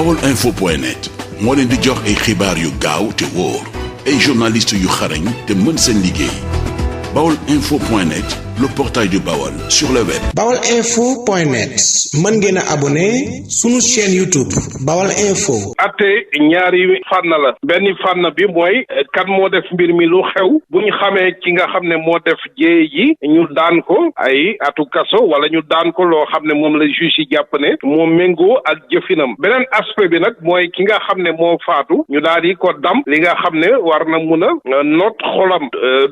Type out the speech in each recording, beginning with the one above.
baolinfo.net moo leen di jox ay xibaar yu gaaw te wóor ay journalistes yu xarañ te mën seen liggéey baolinfo.net le portail du Baol sur le web. baolinfo.net mën ngeen a abonné sunu chaîne YouTube Baol Info. atte ñaari fànn la benn fànn bi mooy kan moo def mbir mi lu xew bu ñu xamee ki nga xam ne moo def jéey ji ñu daan ko ay atu kaso wala ñu daan ko loo xam ne moom la juge yi jàpp ne moo méngoo ak jëfinam beneen aspect bi nag mooy ki nga xam ne moo faatu ñu daal di ko dam li nga xam ne war na mun a noot xolam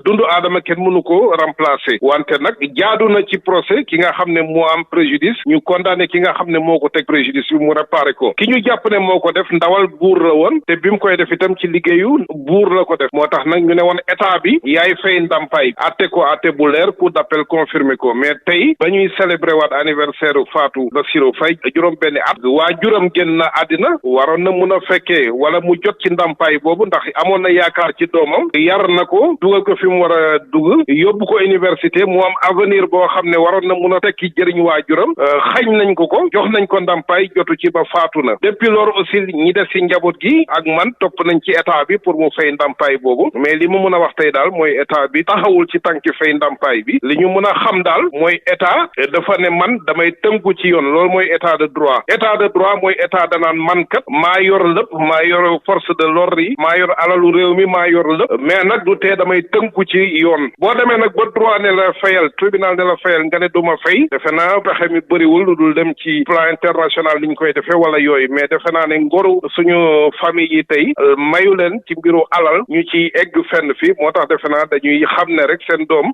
dundu aadama kenn mënu ko remplacer wante nag jaadu na ci procès ki nga xam ne moo am préjudice ñu condamné ki nga xam ne moo ko teg préjudice bi mu réparé ko ki ñu jàpp ne moo ko def ndawal buur la woon te bi mu koy def itam ci liggéeyu buur la ko def moo tax nag ñu ne woon état bi yaay fay ndàmpaay atte ko atte bu leer cour d'appel confirmé ko mais tey ba ñuy célébrer waat anniversaire Fatou Bassirou Faye juróom benn at waa juróom génn na àddina waroon na mun a fekkee wala mu jot ci ndàmpaay boobu ndax amoon na yaakaar ci doomam yar na ko dugal ko fi mu war a dugg yóbbu ko université mu am avenir boo xam ne waroon na mun a tekki jëriñ waajuram xañ nañ ko jox nañ ko ndàmpaay jotu ci ba faatu na depuis loolu aussi ñi des ci njaboot gi ak man topp nañ ci état bi pour mu fay ndàmpaay boobu mais li mu mun a wax tey daal mooy état bi taxawul ci tànki fay ndàmpaay bi li ñu mun a xam daal mooy état dafa ne man damay tënku ci yoon loolu mooy état de droit mooy état danaan man kat maa yor lépp maa yor force de l'ordre yi maa yor alalu réew mi maa yor lépp mais nag du tee damay tënku ci yoon boo demee nag ba droit ne la fayal tribunal ne la fayal nga ne duma fay defe naa pexe mi bëriwul lu dul dem ci plan international li ñu koy defee wala yooyu mais defe naa ne ngoru suñu famille yi tey mayu leen ci mbiru alal ñu ci egg fenn fi moo tax defe naa dañuy xam ne rek seen doom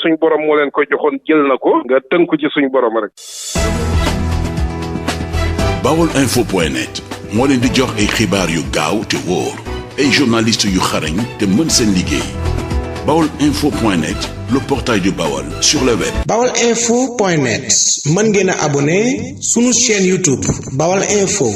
suñ borom moo leen ko joxoon jël na ko nga tënku ci suñ borom rek. baolinfo.net moo leen di jox ay xibaar yu gaaw te wóor ay journalistes yu xarañ te mën seen liggéey baolinfo.net le portail du Baol sur le web. baolinfo.net mën ngeen a abonné sunu chaîne YouTube Baol Info.